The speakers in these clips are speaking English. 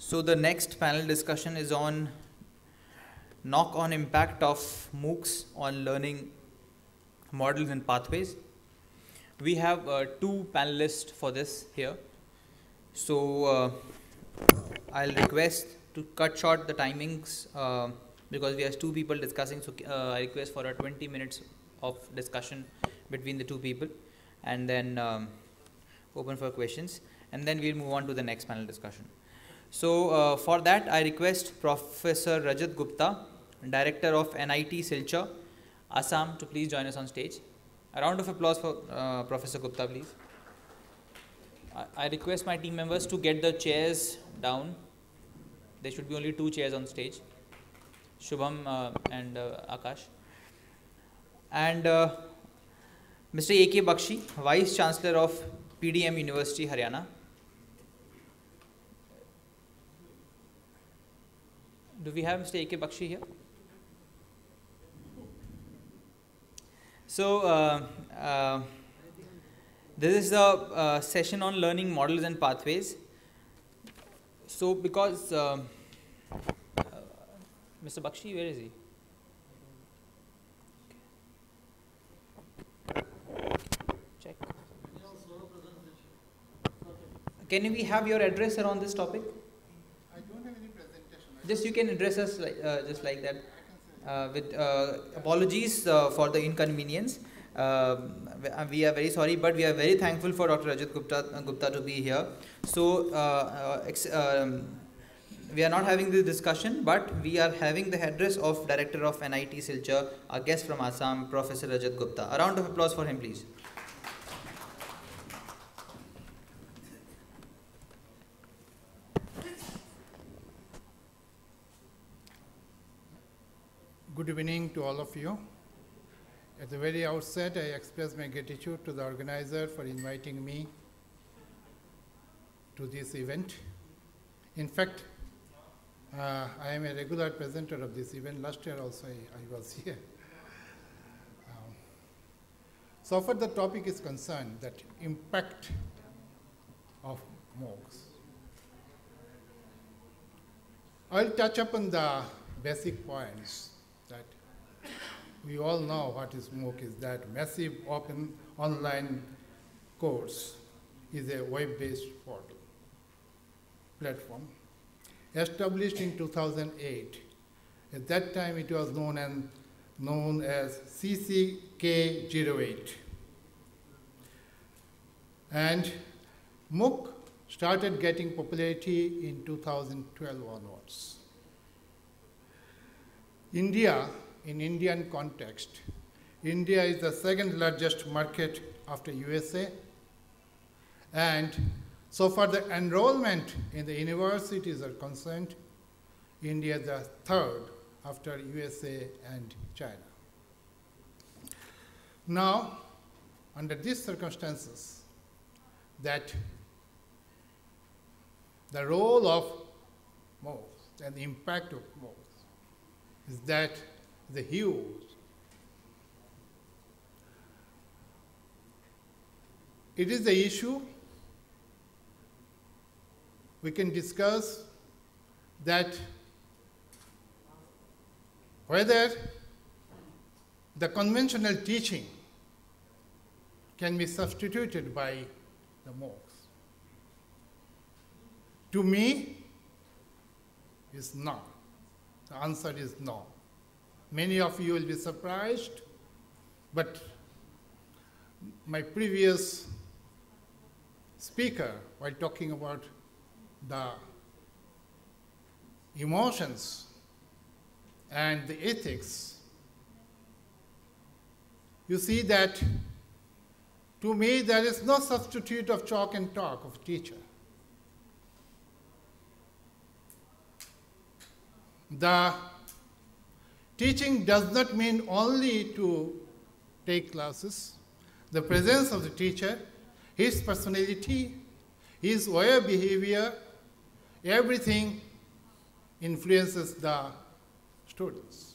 So the next panel discussion is on knock-on impact of MOOCs on learning models and pathways. We have two panelists for this here. So I'll request to cut short the timings because we have two people discussing. So I request for a 20 minutes of discussion between the two people, and then open for questions, and then we'll move on to the next panel discussion. So for that, I request Professor Rajat Gupta, Director of NIT Silchar, Assam, to please join us on stage. A round of applause for Professor Gupta, please. I request my team members to get the chairs down. There should be only two chairs on stage, Shubham and Akash. And Mr. A.K. Bakshi, Vice Chancellor of PDM University, Haryana. Do we have Mr. A.K. Bakshi here? So this is a session on learning models and pathways. So because Mr. Bakshi, where is he? Check. Can we have your address around this topic? I don't have any presentation. Just you can address us like, just like that. With apologies for the inconvenience. We are very sorry, but we are very thankful for Dr. Rajat Gupta to be here. So we are not having this discussion, but we are having the address of Director of NIT Silchar, a guest from Assam, Professor Rajat Gupta. A round of applause for him, please. Good evening to all of you. At the very outset, I express my gratitude to the organizer for inviting me to this event. In fact, I am a regular presenter of this event. Last year also I was here. So far the topic is concerned, that impact of MOOCs. I'll touch upon the basic points. That we all know what is MOOC is. That massive open online course is a web-based portal platform established in 2008. At that time it was known as CCK08. And MOOC started getting popularity in 2012 onwards. India, in Indian context, India is the second largest market after USA, and so far the enrollment in the universities are concerned, India is the third after USA and China. Now, under these circumstances, that the role of MOOCs and the impact of MOOCs is that the huge. It is the issue we can discuss that whether the conventional teaching can be substituted by the MOOCs. To me, is no. The answer is no. Many of you will be surprised, but my previous speaker, while talking about the emotions and the ethics, you see that to me there is no substitute of chalk and talk of teacher. The teaching does not mean only to take classes. The presence of the teacher, his personality, his way of behavior, everything influences the students.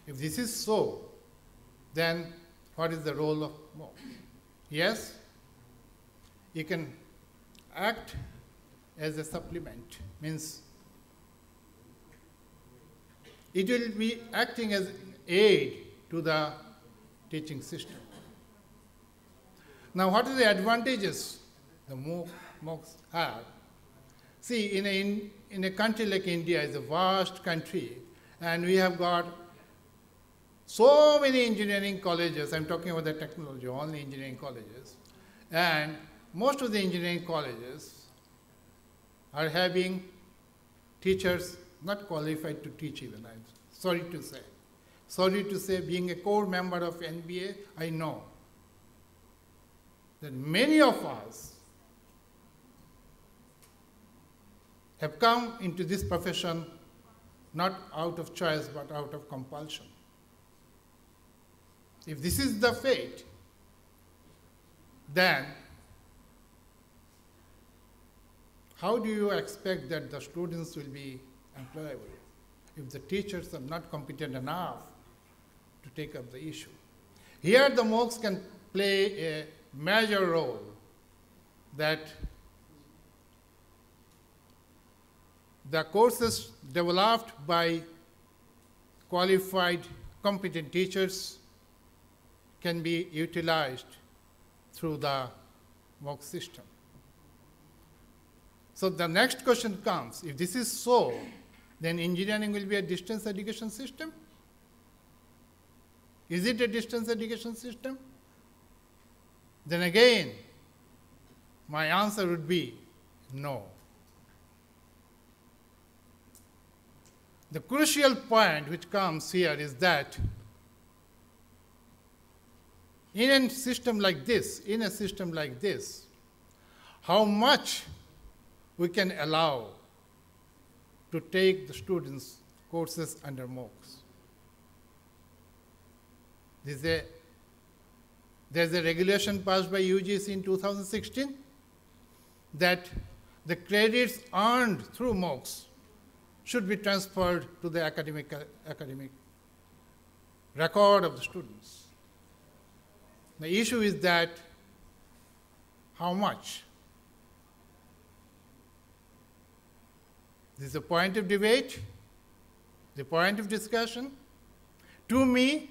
If this is so, then what is the role of MOOC? Yes, you can act as a supplement, means it will be acting as aid to the teaching system. Now, what are the advantages the MOOCs have? See, in a country like India, it's a vast country, and we have got so many engineering colleges. I'm talking about the technology, only engineering colleges. And most of the engineering colleges are having teachers not qualified to teach even. I'm sorry to say. Sorry to say, being a core member of NBA, I know that many of us have come into this profession not out of choice but out of compulsion. If this is the fate, then how do you expect that the students will be employable if the teachers are not competent enough to take up the issue? Here the MOOCs can play a major role, that the courses developed by qualified, competent teachers can be utilized through the MOOC system. So the next question comes, if this is so, then engineering will be a distance education system? Is it a distance education system? Then again, my answer would be no. The crucial point which comes here is that in a system like this, how much we can allow to take the students' courses under MOOCs. There's a regulation passed by UGC in 2016 that the credits earned through MOOCs should be transferred to the academic record of the students. The issue is that how much? This is a point of debate, the point of discussion. To me,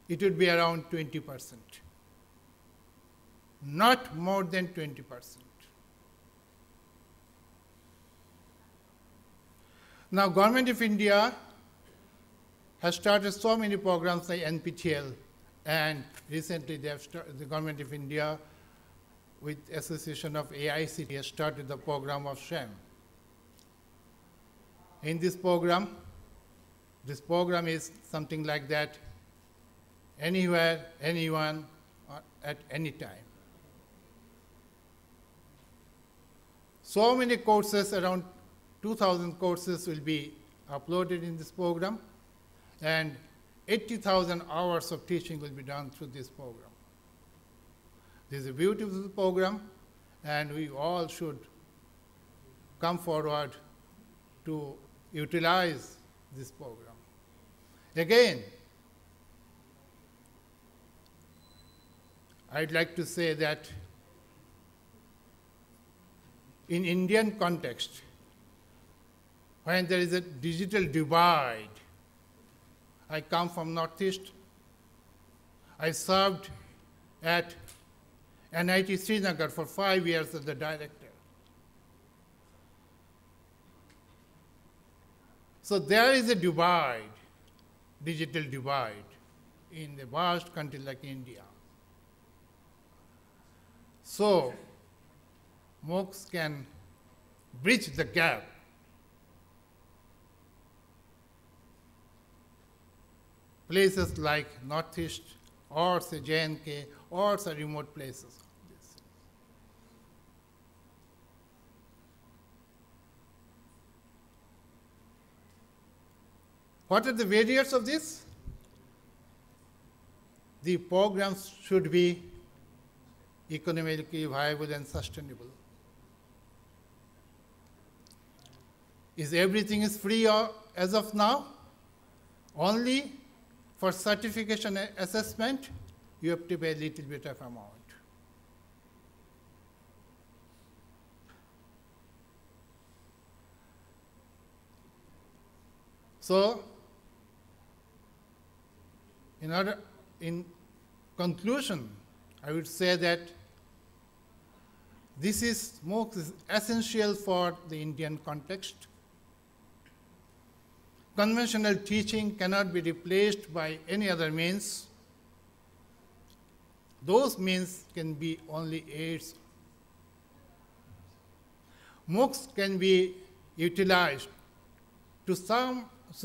it would be around 20%, not more than 20%. Now, Government of India has started so many programs like NPTEL, and recently the Government of India, with association of AICT, has started the program of SHAM. In this program is something like that, anywhere, anyone, at any time. So many courses, around 2,000 courses will be uploaded in this program, and 80,000 hours of teaching will be done through this program. This is a beautiful program, and we all should come forward to utilize this program. Again, I'd like to say that in Indian context, when there is a digital divide, I come from Northeast. I served at NIT Srinagar for 5 years as the director. So there is a divide, digital divide, in a vast country like India. So MOOCs can bridge the gap. Places like Northeast or say J&K or say remote places. What are the barriers of this? The programs should be economically viable and sustainable. Is everything is free as of now? Only for certification assessment, you have to pay a little bit of amount. So, in conclusion, I would say that MOOCs is essential for the Indian context. Conventional teaching cannot be replaced by any other means. Those means can be only aids. MOOCs can be utilized to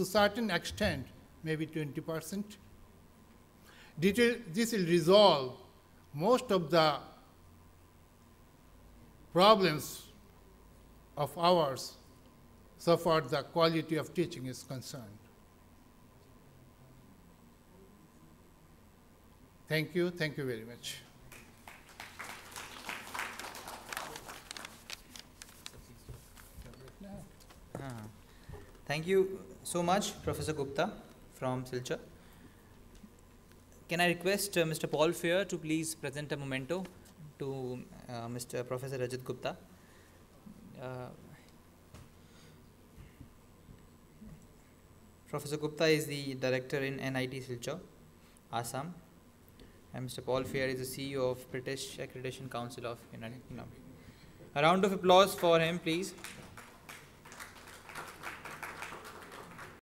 certain extent, maybe 20%. This will resolve most of the problems of ours so far the quality of teaching is concerned. Thank you very much. Thank you so much, Professor Gupta from Silchar. Can I request Mr. Paul Fear to please present a memento to Mr. Professor Rajat Gupta. Professor Gupta is the director in NIT Silchar, Assam, and Mr. Paul Fear is the CEO of British Accreditation Council of United Kingdom. A round of applause for him, please.